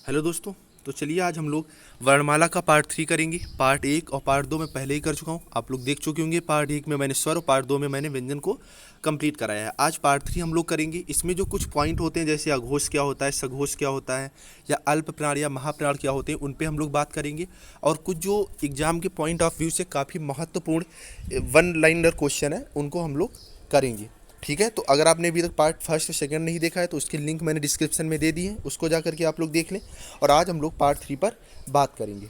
Hello दोस्तों। तो चलिए आज हम लोग वर्णमाला का पार्ट 3 करेंगे। पार्ट 1 और पार्ट 2 मैं पहले ही कर चुका हूँ, आप लोग देख चुके होंगे। पार्ट 1 में मैंने स्वर और पार्ट 2 में मैंने व्यंजन को कंप्लीट कराया है। आज पार्ट 3 हम लोग करेंगे। इसमें जो कुछ पॉइंट होते हैं, जैसे अघोष क्या होता है, सघोष क्या होता है, या अल्प प्राण या महाप्राण क्या होते हैं, उन पर हम लोग बात करेंगे। और कुछ जो एग्जाम के पॉइंट ऑफ व्यू से काफ़ी महत्वपूर्ण वन लाइनर क्वेश्चन है, उनको हम लोग करेंगे। ठीक है, तो अगर आपने अभी तक पार्ट फर्स्ट और सेकंड नहीं देखा है तो उसकी लिंक मैंने डिस्क्रिप्शन में दे दी है, उसको जा करके आप लोग देख लें। और आज हम लोग पार्ट 3 पर बात करेंगे।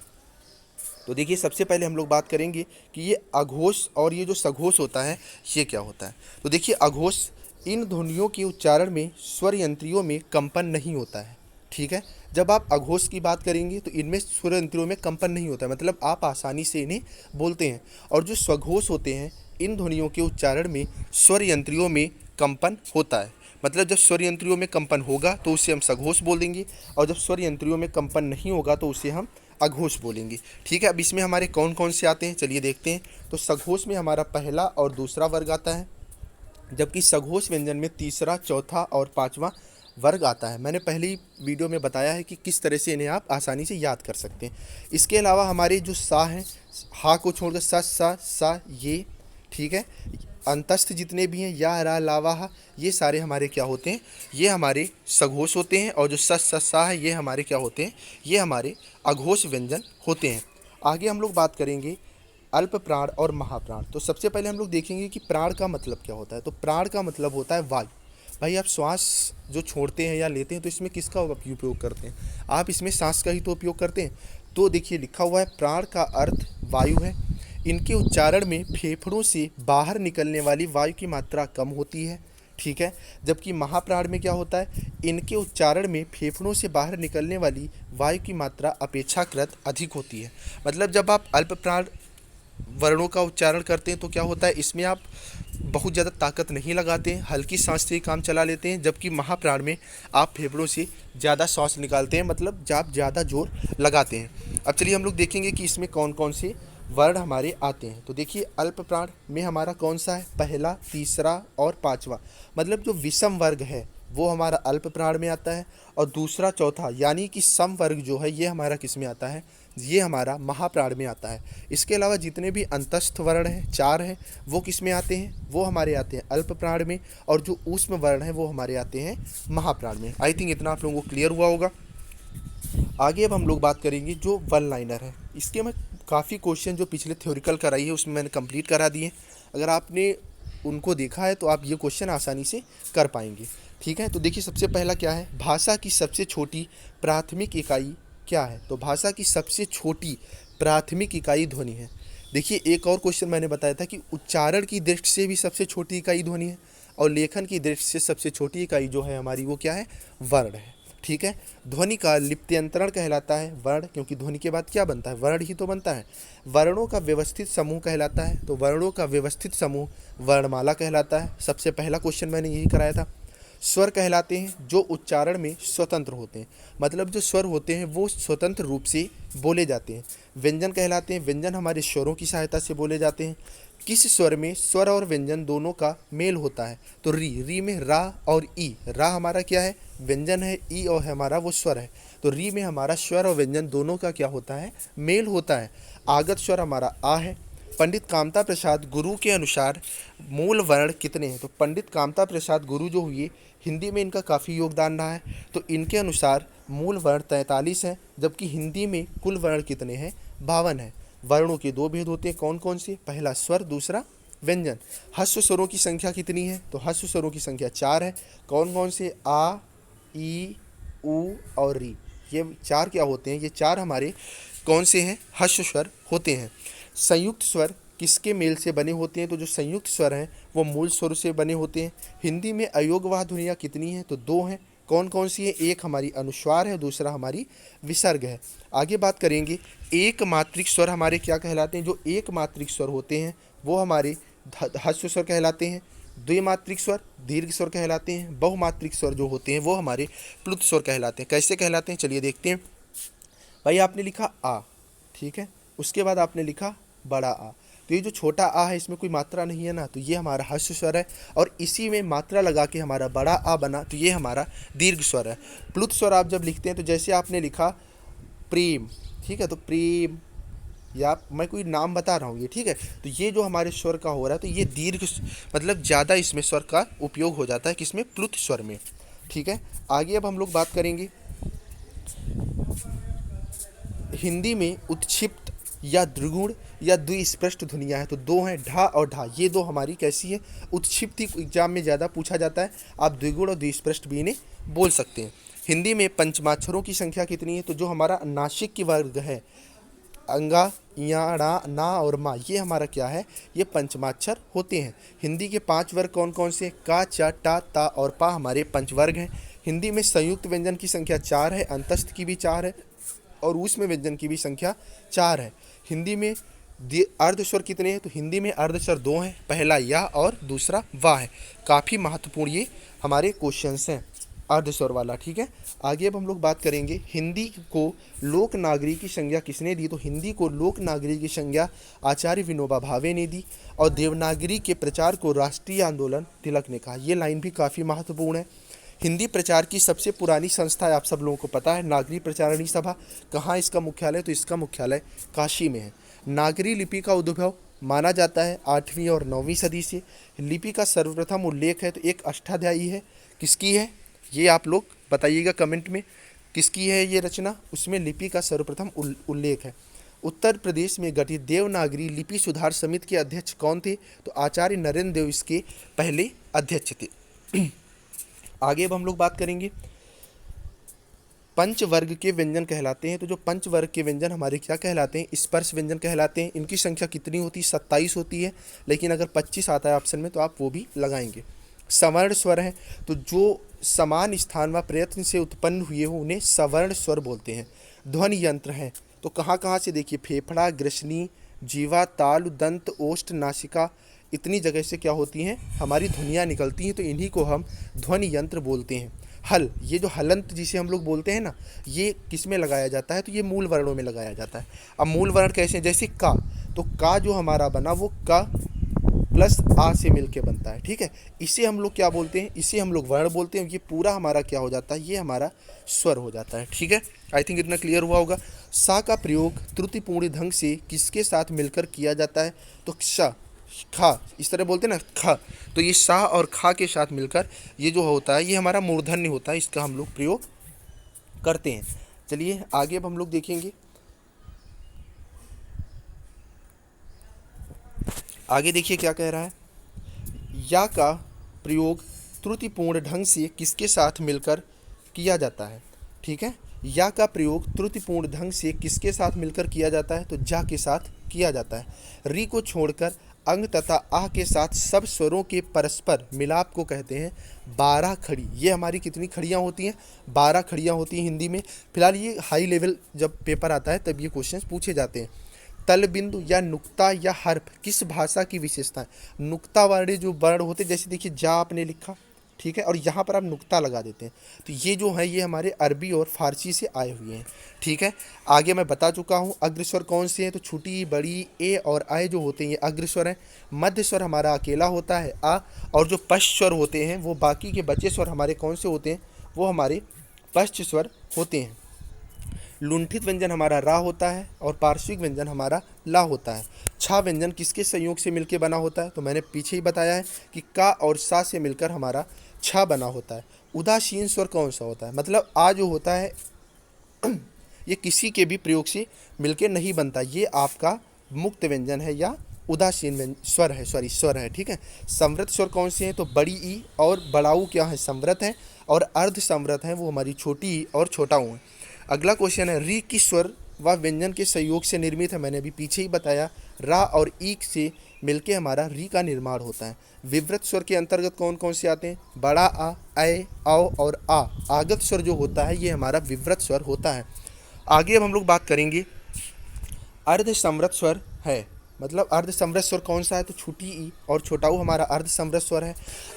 तो देखिए, सबसे पहले हम लोग बात करेंगे कि ये अघोष और ये जो सघोष होता है ये क्या होता है। तो देखिए, अघोष इन ध्वनियों के उच्चारण में स्वर यंत्रियों में कंपन नहीं होता है। ठीक है, जब आप अघोष की बात करेंगे तो इनमें स्वर यंत्रियों में कंपन नहीं होता है, मतलब आप आसानी से इन्हें बोलते हैं। और जो सघोष होते हैं, इन ध्वनियों के उच्चारण में स्वर यंत्रियों में कंपन होता है। मतलब जब स्वर यंत्रियों में कंपन होगा तो उसे हम सघोष बोलेंगे, और जब स्वर यंत्रियों में कंपन नहीं होगा तो उसे हम अघोष बोलेंगे। ठीक है, अब इसमें हमारे कौन कौन से आते हैं चलिए देखते हैं। तो सघोष में हमारा पहला और दूसरा वर्ग आता है, जबकि सघोष व्यंजन में तीसरा, चौथा और पांचवा वर्ग आता है। मैंने पहले ही वीडियो में बताया है कि किस तरह से इन्हें आप आसानी से याद कर सकते हैं। इसके अलावा हमारे जो सा हैं, हा को छोड़कर सा ये, ठीक है, अंतस्थ जितने भी हैं, या रा लावा हा, ये सारे हमारे क्या होते हैं, ये हमारे सघोष होते हैं। और जो सा है, ये हमारे क्या होते हैं, ये हमारे अघोष व्यंजन होते हैं। आगे हम लोग बात करेंगे अल्प प्राण और महाप्राण। तो सबसे पहले हम लोग देखेंगे कि प्राण का मतलब क्या होता है। तो प्राण का मतलब होता है वायु। भाई, आप श्वास जो छोड़ते हैं या लेते हैं तो इसमें किसका उपयोग करते हैं, आप इसमें सांस का ही तो उपयोग करते हैं। तो देखिए, लिखा हुआ है प्राण का अर्थ वायु है। इनके उच्चारण में फेफड़ों से बाहर निकलने वाली वायु की मात्रा कम होती है। ठीक है, जबकि महाप्राण में क्या होता है, इनके उच्चारण में फेफड़ों से बाहर निकलने वाली वायु की मात्रा अपेक्षाकृत अधिक होती है। मतलब जब आप अल्प प्राण वर्णों का उच्चारण करते हैं तो क्या होता है, इसमें आप बहुत ज़्यादा ताकत नहीं लगाते हैं, हल्की सांस से ही काम चला लेते हैं। जबकि महाप्राण में आप फेफड़ों से ज़्यादा सांस निकालते हैं, मतलब आप ज़्यादा जोर लगाते हैं। अब चलिए हम लोग देखेंगे कि इसमें कौन कौन से वर्ण हमारे आते हैं। तो देखिए, अल्प प्राण में हमारा कौन सा है, पहला, तीसरा और पांचवा। मतलब जो विषम वर्ग है वो हमारा अल्प प्राण में आता है, और दूसरा, चौथा यानी कि सम वर्ग जो है ये हमारा किस में आता है, ये हमारा महाप्राण में आता है। इसके अलावा जितने भी अंतस्थ वर्ण हैं, चार हैं, वो किस में आते हैं, वो हमारे आते हैं अल्प प्राण में। और जो ऊष्म वर्ण है वो हमारे आते हैं महाप्राण में। आई थिंक इतना आप लोगों को क्लियर हुआ होगा। आगे अब हम लोग बात करेंगे जो वन लाइनर है। इसके मैं काफ़ी क्वेश्चन जो पिछले थ्योरिकल कराई है उसमें मैंने कंप्लीट करा दिए। अगर आपने उनको देखा है तो आप ये क्वेश्चन आसानी से कर पाएंगे। ठीक है, तो देखिए, सबसे पहला क्या है, भाषा की सबसे छोटी प्राथमिक इकाई क्या है। तो भाषा की सबसे छोटी प्राथमिक इकाई ध्वनि है। देखिए, एक और क्वेश्चन मैंने बताया था कि उच्चारण की दृष्टि से भी सबसे छोटी इकाई ध्वनि है, और लेखन की दृष्टि से सबसे छोटी इकाई जो है हमारी, वो क्या है, वर्ण है। ठीक है, ध्वनि का लिप्यंतरण कहलाता है वर्ण, क्योंकि ध्वनि के बाद क्या बनता है, वर्ण ही तो बनता है। वर्णों का व्यवस्थित समूह कहलाता है, तो वर्णों का व्यवस्थित समूह वर्णमाला कहलाता है। सबसे पहला क्वेश्चन मैंने यही कराया था। स्वर कहलाते हैं जो उच्चारण में स्वतंत्र होते हैं, मतलब जो स्वर होते हैं वो स्वतंत्र रूप से बोले जाते हैं। व्यंजन कहलाते हैं, व्यंजन हमारे स्वरों की सहायता से बोले जाते हैं। किस स्वर में स्वर और व्यंजन दोनों का मेल होता है, तो री में रा और ई। रा हमारा क्या है, व्यंजन है, ई और हमारा वो स्वर है। तो री में हमारा स्वर और व्यंजन दोनों का क्या होता है, मेल होता है। आगत स्वर हमारा आ है। पंडित कामता प्रसाद गुरु के अनुसार मूल वर्ण कितने हैं। तो पंडित कामता प्रसाद गुरु जो हुए, हिंदी में इनका काफ़ी योगदान रहा है। तो इनके अनुसार मूल वर्ण 43 हैं, जबकि हिंदी में कुल वर्ण कितने हैं, 52 हैं। वर्णों के दो भेद होते हैं, कौन कौन से, पहला स्वर, दूसरा व्यंजन। ह्रस्व स्वरों की संख्या कितनी है, तो ह्रस्व स्वरों की संख्या 4 है। कौन कौन से, आ, ई, उ और री। ये चार क्या होते हैं, ये चार हमारे कौन से हैं, ह्रस्व स्वर होते हैं। संयुक्त स्वर किसके मेल से बने होते हैं, तो जो संयुक्त स्वर हैं वो मूल स्वर से बने होते हैं। हिंदी में अयोगवाह ध्वनियाँ कितनी हैं, तो दो हैं। कौन कौन सी है, एक हमारी अनुस्वार है, दूसरा हमारी विसर्ग है। आगे बात करेंगे, एक मात्रिक स्वर हमारे क्या कहलाते हैं। जो एक मात्रिक स्वर होते हैं वो हमारे ह्रस्व स्वर कहलाते हैं। द्विमात्रिक स्वर दीर्घ स्वर कहलाते हैं। बहुमात्रिक स्वर जो होते हैं वो हमारे प्लुत स्वर कहलाते हैं। कैसे कहलाते हैं चलिए देखते हैं। भाई, आपने लिखा आ, ठीक है, उसके बाद आपने लिखा बड़ा आ। तो ये जो छोटा आ है इसमें कोई मात्रा नहीं है ना, तो ये हमारा ह्रस्व स्वर है। और इसी में मात्रा लगा के हमारा बड़ा आ बना, तो ये हमारा दीर्घ स्वर है। प्लुत स्वर आप जब लिखते हैं तो जैसे आपने लिखा प्रेम, ठीक है, तो प्रेम, या मैं कोई नाम बता रहा हूँ ये, ठीक है, तो ये जो हमारे स्वर का हो रहा है तो ये दीर्घ मतलब ज़्यादा इसमें स्वर का उपयोग हो जाता है किसमें, प्लुत स्वर में, ठीक है। आगे अब हम लोग बात करेंगे हिंदी में उत्क्षिप्त या द्विगुण या द्विस्पष्ट ध्वनियाँ हैं, तो दो हैं, ढा और ढा, ये दो हमारी कैसी है, उत्क्षिप्त ही एग्जाम में ज़्यादा पूछा जाता है, आप द्विगुण और द्विस्पष्ट भी इन्हें बोल सकते हैं। हिंदी में पंचमाक्षरों की संख्या कितनी है, तो जो हमारा नासिक की वर्ग है, अंगा, या, ड़ा, ना और मा, ये हमारा क्या है, ये पंचमाक्षर होते हैं। हिंदी के 5 वर्ग कौन कौन से, का, चा, टा, ता और पा हमारे पंचवर्ग हैं। हिंदी में संयुक्त व्यंजन की संख्या 4 है, अंतस्थ की भी 4 है और ऊष्म व्यंजन की भी संख्या 4 है। हिंदी में अर्धस्वर कितने हैं, तो हिंदी में अर्धस्वर 2 हैं, पहला या और दूसरा वाह है। काफ़ी महत्वपूर्ण ये हमारे क्वेश्चंस हैं अर्धस्वर वाला, ठीक है। आगे अब हम लोग बात करेंगे हिंदी को लोक नागरी की संज्ञा किसने दी, तो हिंदी को लोक नागरी की संज्ञा आचार्य विनोबा भावे ने दी और देवनागरी के प्रचार को राष्ट्रीय आंदोलन तिलक ने कहा। ये लाइन भी काफ़ी महत्वपूर्ण है। हिंदी प्रचार की सबसे पुरानी संस्था है, आप सब लोगों को पता है, नागरी प्रचारणी सभा। कहाँ इसका मुख्यालय, तो इसका मुख्यालय काशी में है। नागरी लिपि का उद्भव माना जाता है 8वीं और 9वीं सदी से। लिपि का सर्वप्रथम उल्लेख है तो एक अष्टाध्यायी है, किसकी है ये आप लोग बताइएगा कमेंट में, किसकी है ये रचना, उसमें लिपि का सर्वप्रथम उल्लेख है। उत्तर प्रदेश में गठित देवनागरी लिपि सुधार समिति के अध्यक्ष कौन थे, तो आचार्य नरेंद्र देव इसके पहले अध्यक्ष थे। आगे अब हम लोग बात करेंगे पंचवर्ग के व्यंजन कहलाते हैं, तो जो पंचवर्ग के व्यंजन हमारे क्या कहलाते हैं, स्पर्श व्यंजन कहलाते हैं। इनकी संख्या कितनी होती है, 27 होती है, लेकिन अगर 25 आता है ऑप्शन में तो आप वो भी लगाएंगे। सवर्ण स्वर है, तो जो समान स्थान व प्रयत्न से उत्पन्न हुए हो उन्हें सवर्ण स्वर बोलते हैं। ध्वनि यंत्र है, तो कहाँ कहाँ से देखिए, फेफड़ा, ग्रसनी, जीवा, तालु, दंत, ओष्ठ, नासिका, इतनी जगह से क्या होती हैं, हमारी ध्वनियाँ निकलती हैं, तो इन्हीं को हम ध्वनि यंत्र बोलते हैं। हल, ये जो हलंत जिसे हम लोग बोलते हैं ना, ये किस में लगाया जाता है, तो ये मूल वर्णों में लगाया जाता है। अब मूल वर्ण कैसे, जैसे का, तो का जो हमारा बना वो का प्लस आ से मिलके बनता है, ठीक है। इसे हम लोग क्या बोलते हैं, इसे हम लोग वर्ण बोलते हैं। ये पूरा हमारा क्या हो जाता है, ये हमारा स्वर हो जाता है, ठीक है। आई थिंक इतना क्लियर हुआ होगा। सा का प्रयोग त्रुटिपूर्ण ढंग से किसके साथ मिलकर किया जाता है, तो क्षा, खा, इस तरह बोलते हैं ना, खा, तो ये सा और खा के साथ मिलकर ये जो होता है ये हमारा मूर्धन्य होता है, इसका हम लोग प्रयोग करते हैं। चलिए आगे अब हम लोग देखेंगे, आगे देखिए क्या कह रहा है। या का प्रयोग त्रुटिपूर्ण ढंग से किसके साथ मिलकर किया जाता है, ठीक है। या का प्रयोग त्रुटिपूर्ण ढंग से किसके साथ मिलकर किया जाता है, तो जा के साथ किया जाता है। री को छोड़कर अंग तथा आह के साथ सब स्वरों के परस्पर मिलाप को कहते हैं 12 खड़ी। ये हमारी कितनी खड़ियाँ होती हैं, 12 खड़ियाँ होती हैं हिंदी में। फिलहाल ये हाई लेवल जब पेपर आता है तब ये क्वेश्चंस पूछे जाते हैं। तल बिंदु या नुक्ता या हर्फ किस भाषा की विशेषता है, नुक्ता वाले जो वर्ण होते हैं, जैसे देखिए जा आपने लिखा, ठीक है, और यहाँ पर आप नुक्ता लगा देते हैं, तो ये जो है ये हमारे अरबी और फारसी से आए हुए हैं, ठीक है। आगे मैं बता चुका हूँ अग्रस्वर कौन से हैं, तो छोटी, बड़ी, ए और आय जो होते हैं ये अग्रस्वर हैं। मध्य स्वर हमारा अकेला होता है आ, और जो पश्च स्वर होते हैं वो बाकी के बचे स्वर हमारे कौन से होते हैं, वो हमारे पश्च स्वर होते हैं। लुंठित व्यंजन हमारा रा होता है और पार्श्विक व्यंजन हमारा ला होता है। छा व्यंजन किसके संयोग से मिलकर बना होता है, तो मैंने पीछे ही बताया है कि का और सा से मिलकर हमारा छा बना होता है। उदासीन स्वर कौन सा होता है, मतलब आ जो होता है ये किसी के भी प्रयोग से मिलकर नहीं बनता, ये आपका मुक्त व्यंजन है या उदासीन स्वर है, स्वर है, ठीक है। संवृत स्वर कौन से हैं, तो बड़ी ई और बड़ाऊ क्या है, संवृत है, और अर्ध संवृत है, वो हमारी छोटी ई और छोटा ऊ है। अगला क्वेश्चन है री किस स्वर व व्यंजन के सहयोग से निर्मित है, मैंने अभी पीछे ही बताया, रा और ई से मिलके हमारा री का निर्माण होता है। विवृत स्वर के अंतर्गत कौन कौन से आते हैं, बड़ा आ, ऐ, औ और आ। आगत स्वर जो होता है ये हमारा विवृत स्वर होता है। आगे अब हम लोग बात करेंगे अर्ध संवृत स्वर है, मतलब अर्ध समृत स्वर कौन सा है, तो छोटी ई और छोटा ऊ हमारा अर्ध समृत स्वर है।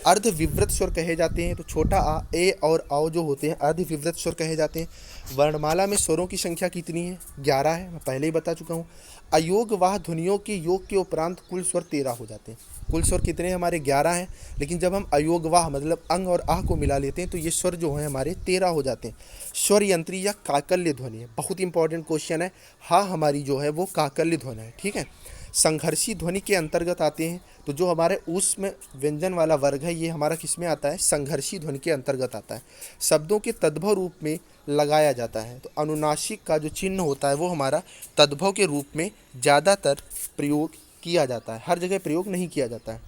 अर्ध विवृत स्वर कहे जाते हैं, तो छोटा आ, ए और आओ जो होते हैं अर्ध विवृत स्वर कहे जाते हैं। वर्णमाला में स्वरों की संख्या कितनी है, 11 है, मैं पहले ही बता चुका हूँ। अयोगवाह ध्वनियों के योग के उपरांत कुल स्वर 13 हो जाते हैं। कुल स्वर कितने हैं हमारे, 11 हैं, लेकिन जब हम अयोगवाह मतलब अंग और आह को मिला लेते हैं तो ये स्वर जो हैं हमारे 13 हो जाते हैं। स्वर यंत्री या काकल्य ध्वनि है, बहुत इंपॉर्टेंट क्वेश्चन है। हाँ हमारी जो है वो काकल्य ध्वनि है, ठीक है। संघर्षी ध्वनि के अंतर्गत आते हैं, तो जो हमारे ऊष्म व्यंजन वाला वर्ग है ये हमारा किस में आता है, संघर्षी ध्वनि के अंतर्गत आता है। शब्दों के तद्भव रूप में लगाया जाता है, तो अनुनासिक का जो चिन्ह होता है वो हमारा तद्भव के रूप में ज़्यादातर प्रयोग किया जाता है, हर जगह प्रयोग नहीं किया जाता है।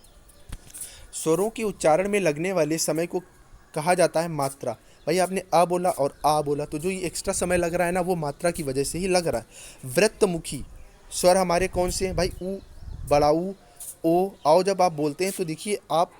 स्वरों के उच्चारण में लगने वाले समय को कहा जाता है मात्रा। भाई आपने अ बोला और आ बोला, तो जो ये एक्स्ट्रा समय लग रहा है ना वो मात्रा की वजह से ही लग रहा है। वृत्तमुखी स्वर हमारे कौन से हैं भाई, ऊ, बड़ा ऊ, ओ, आओ जब आप बोलते हैं तो देखिए आप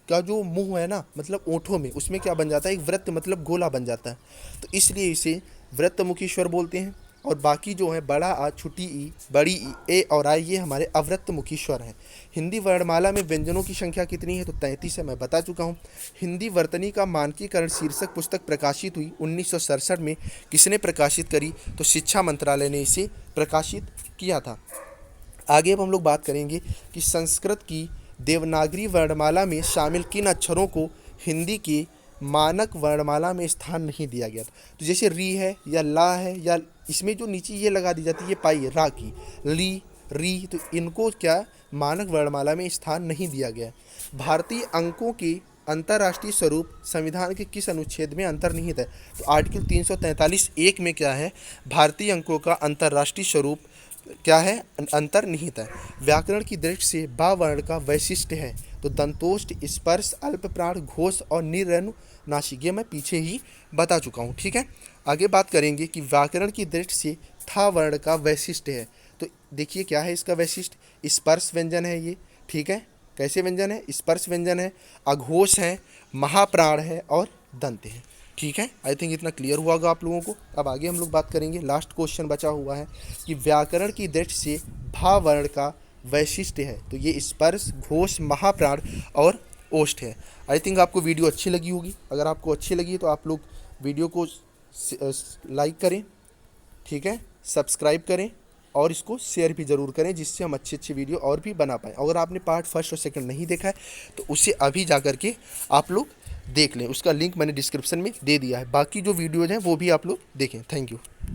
का जो मुंह है ना मतलब ओंठों में, उसमें क्या बन जाता है, एक वृत्त मतलब गोला बन जाता है, तो इसलिए इसे वृत्तमुखी स्वर बोलते हैं। और बाकी जो है बड़ा आ, छोटी ई, बड़ी ई, ए और आई ये हमारे अवृत्तमुखी स्वर हैं। हिंदी वर्णमाला में व्यंजनों की संख्या कितनी है, तो 33 है, मैं बता चुका हूँ। हिंदी वर्तनी का मानकीकरण शीर्षक पुस्तक प्रकाशित हुई 1967 में, किसने प्रकाशित करी, तो शिक्षा मंत्रालय ने इसे प्रकाशित किया था। आगे अब हम लोग बात करेंगे कि संस्कृत की देवनागरी वर्णमाला में शामिल किन अक्षरों को हिंदी की मानक वर्णमाला में स्थान नहीं दिया गया था। तो जैसे री है या ला है, या इसमें जो नीचे ये लगा दी जाती है ये पाई है रा की, ली, री, तो इनको क्या मानक वर्णमाला में स्थान नहीं दिया गया। भारतीय अंकों के अंतर्राष्ट्रीय स्वरूप संविधान के किस अनुच्छेद में अंतर्निहित है, तो आर्टिकल 343(1) में क्या है, भारतीय अंकों का अंतर्राष्ट्रीय स्वरूप क्या है, अंतर्निहित है। व्याकरण की दृष्टि से बा वर्ण का वैशिष्ट्य है, तो दंतोष्ठ, स्पर्श, अल्प प्राण, घोष और निरनुनासिक, ये मैं पीछे ही बता चुका हूँ, ठीक है। आगे बात करेंगे कि व्याकरण की दृष्टि से था वर्ण का वैशिष्ट्य है, तो देखिए क्या है इसका वैशिष्ट्य, स्पर्श व्यंजन है ये, ठीक है। कैसे व्यंजन है, स्पर्श व्यंजन है, अघोष है, महाप्राण है और दंत है, ठीक है। आई थिंक इतना क्लियर हुआ होगा आप लोगों को। अब आगे हम लोग बात करेंगे, लास्ट क्वेश्चन बचा हुआ है कि व्याकरण की दृष्टि से भा वर्ण का वैशिष्ट्य है, तो ये स्पर्श, घोष, महाप्राण और ओष्ठ है। आई थिंक आपको वीडियो अच्छी लगी होगी। अगर आपको अच्छी लगी तो आप लोग वीडियो को लाइक करें, ठीक है, सब्सक्राइब करें और इसको शेयर भी ज़रूर करें, जिससे हम अच्छी अच्छी वीडियो और भी बना पाएँ। अगर आपने पार्ट फर्स्ट और सेकंड नहीं देखा है तो उसे अभी जा कर के आप लोग देख लें, उसका लिंक मैंने डिस्क्रिप्शन में दे दिया है। बाकी जो वीडियोज़ हैं वो भी आप लोग देखें। Thank you.